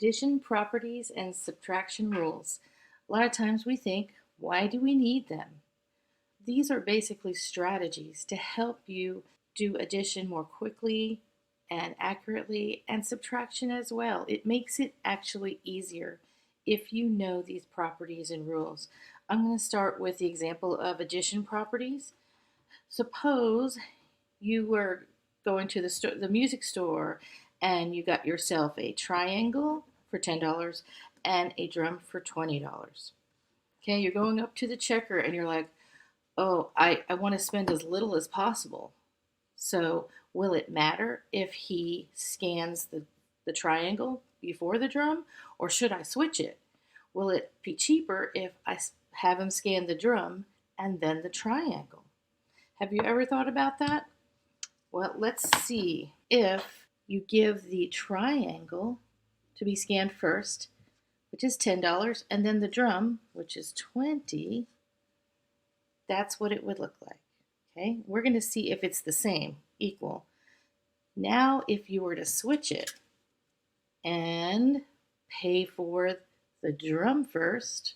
Addition properties and subtraction rules. A lot of times we think, why do we need them? These are basically strategies to help you do addition more quickly and accurately, and subtraction as well. It makes it actually easier if you know these properties and rules. I'm going to start with the example of addition properties. Suppose you were going to the music store and you got yourself a triangle for $10 and a drum for $20. Okay, you're going up to the checker and you're like, oh, I want to spend as little as possible. So will it matter if he scans the triangle before the drum, or should I switch it? Will it be cheaper if I have him scan the drum and then the triangle? Have you ever thought about that? Well, let's see. If you give the triangle to be scanned first, which is $10, and then the drum, which is $20, that's what it would look like. Okay, we're going to see if it's the same, equal. Now, if you were to switch it and pay for the drum first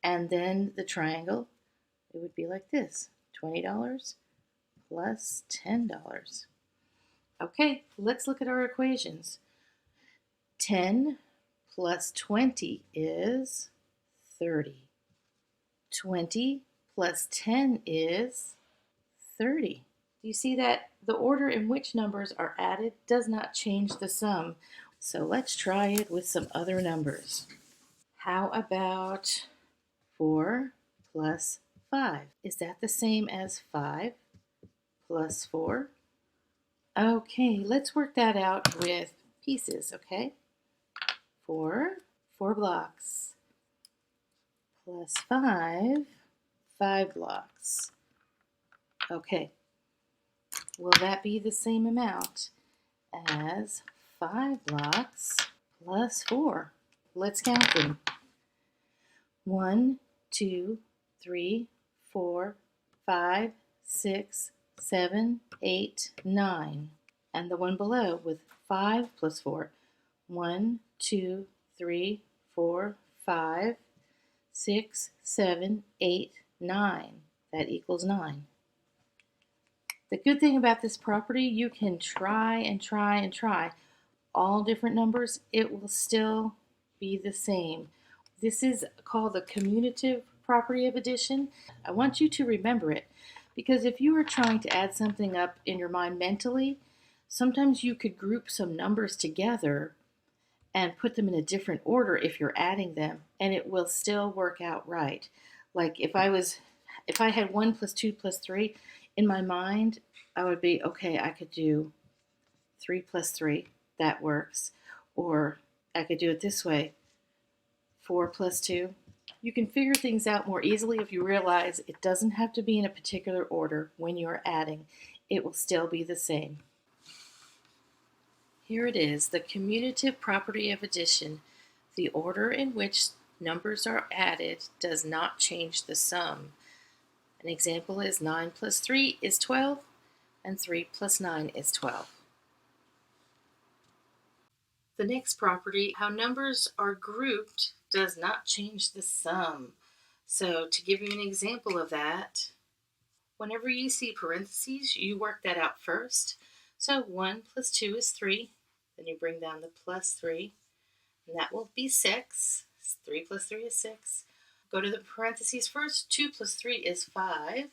and then the triangle, it would be like this: $20 plus $10. Okay, let's look at our equations. 10 plus 20 is 30. 20 plus 10 is 30. Do you see that the order in which numbers are added does not change the sum? So let's try it with some other numbers. How about 4 plus 5? Is that the same as 5 plus 4? Okay, let's work that out with pieces, okay? 4 blocks, plus 5 blocks. Okay, will that be the same amount as 5 blocks plus 4? Let's count them. 1, 2, 3, 4, 5, 6, 7, 8, 9. And the one below with 5 plus 4. 1, 2, 3, 4, 5, 6, 7, 8, 9. That equals 9. The good thing about this property, you can try and try and try all different numbers. It will still be the same. This is called the commutative property of addition. I want you to remember it, because if you are trying to add something up in your mind mentally, sometimes you could group some numbers together and put them in a different order if you're adding them, and it will still work out right. Like if I had 1 plus 2 plus 3, in my mind, I would be, okay, I could do 3 plus 3, that works. Or I could do it this way, 4 plus 2. You can figure things out more easily if you realize it doesn't have to be in a particular order when you're adding. It will still be the same. Here it is, the commutative property of addition. The order in which numbers are added does not change the sum. An example is 9 plus 3 is 12, and 3 plus 9 is 12. The next property, how numbers are grouped, does not change the sum. So to give you an example of that, whenever you see parentheses, you work that out first. So 1 plus 2 is 3. Then you bring down the plus 3, and that will be 6. 3 plus 3 is 6. Go to the parentheses first. 2 plus 3 is 5.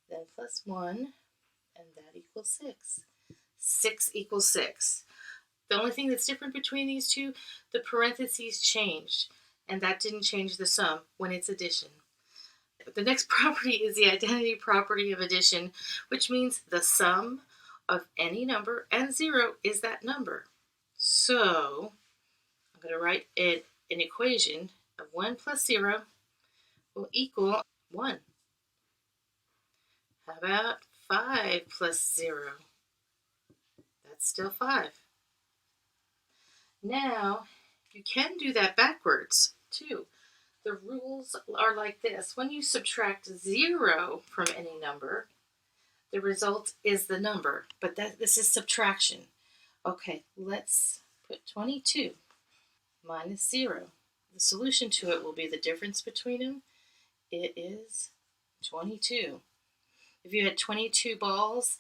Then plus 1, and that equals 6. 6 equals 6. The only thing that's different between these two, the parentheses changed, and that didn't change the sum when it's addition. The next property is the identity property of addition, which means the sum of any number and 0 is that number. So I'm going to write an equation of 1 plus 0 will equal 1. How about 5 plus 0? That's still 5. Now, you can do that backwards, too. The rules are like this. When you subtract 0 from any number, the result is the number, but this is subtraction. Okay, let's put 22. minus 0. The solution to it will be the difference between them. It is 22. If you had 22 balls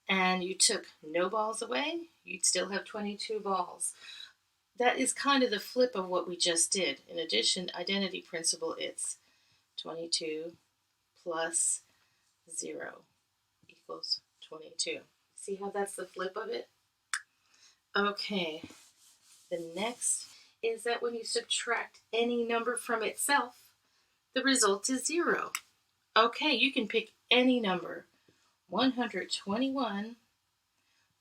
and you took no balls away, you'd still have 22 balls. That is kind of the flip of what we just did. In addition, identity principle, it's 22 plus 0 equals 22. See how that's the flip of it? Okay, the next is that when you subtract any number from itself, the result is 0. Okay, you can pick any number. 121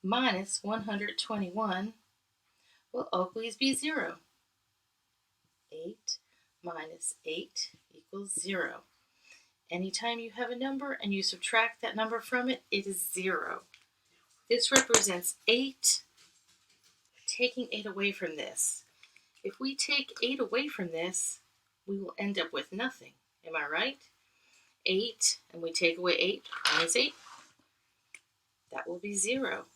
minus 121 will always be 0. 8 minus 8 equals 0. Anytime you have a number and you subtract that number from it, it is 0. This represents 8, taking 8 away from this. If we take 8 away from this, we will end up with nothing. Am I right? 8, and we take away 8 minus 8, that will be 0.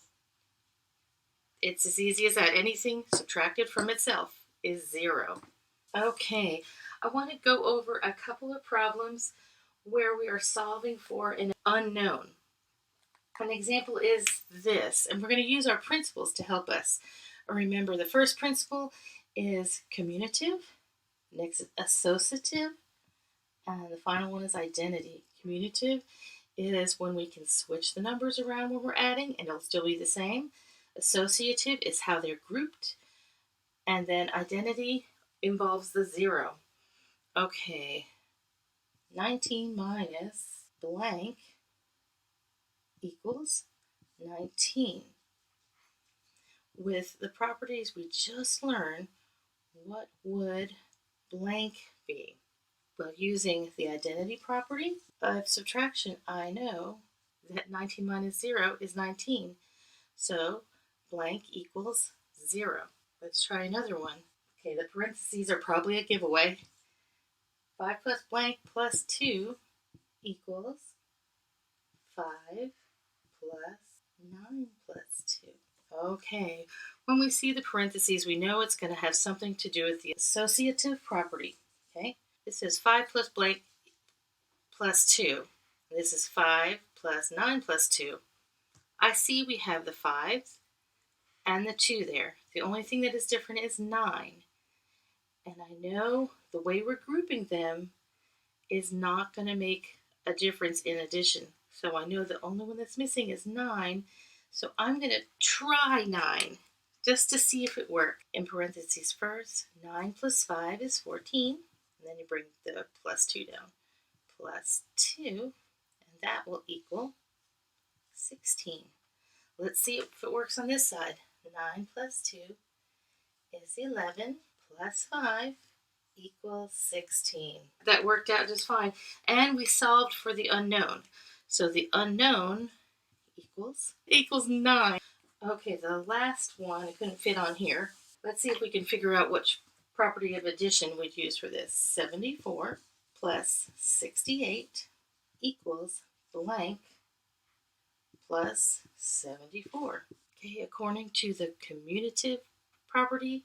It's as easy as that. Anything subtracted from itself is 0. Okay, I want to go over a couple of problems where we are solving for an unknown. An example is this, and we're going to use our principles to help us. Remember, the first principle is commutative, next associative, and the final one is identity. Commutative is when we can switch the numbers around when we're adding and it'll still be the same. Associative is how they're grouped. And then identity involves the 0. Okay, 19 minus blank equals 19. With the properties we just learned, what would blank be? Well, using the identity property of subtraction, I know that 19 minus 0 is 19. So blank equals 0. Let's try another one. Okay, the parentheses are probably a giveaway. 5 plus blank plus 2 equals 5 plus 9 plus 2. Okay, when we see the parentheses, we know it's going to have something to do with the associative property. Okay, this is 5 plus blank plus 2. This is 5 plus 9 plus 2. I see we have the 5 and the 2 there. The only thing that is different is 9. And I know the way we're grouping them is not going to make a difference in addition. So I know the only one that's missing is 9. So I'm going to try 9 just to see if it works. In parentheses first, 9 plus 5 is 14. And then you bring the plus 2 down. Plus 2, and that will equal 16. Let's see if it works on this side. 9 plus 2 is 11 plus 5 equals 16. That worked out just fine. And we solved for the unknown. So the unknown equals 9. Okay, the last one, I couldn't fit on here. Let's see if we can figure out which property of addition we'd use for this. 74 plus 68 equals blank plus 74. Okay, according to the commutative property,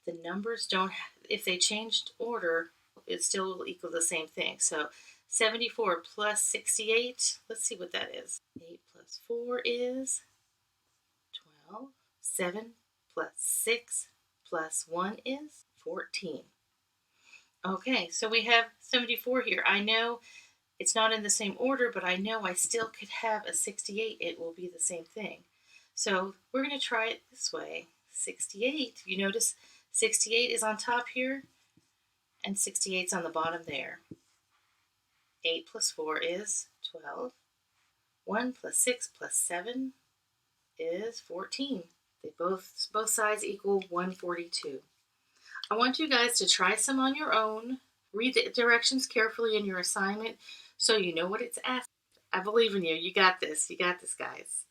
the numbers don't, if they changed order, it still will equal the same thing. So 74 plus 68, let's see what that is. 8 plus 4 is 12. 7 plus 6 plus 1 is 14. Okay, so we have 74 here. I know it's not in the same order, but I know I still could have a 68. It will be the same thing. So we're going to try it this way. 68, you notice 68 is on top here, and 68 is on the bottom there. 8 plus 4 is 12. 1 plus 6 plus 7 is 14. They both sides equal 142. I want you guys to try some on your own. Read the directions carefully in your assignment so you know what it's asking. I believe in you. You got this. You got this, guys.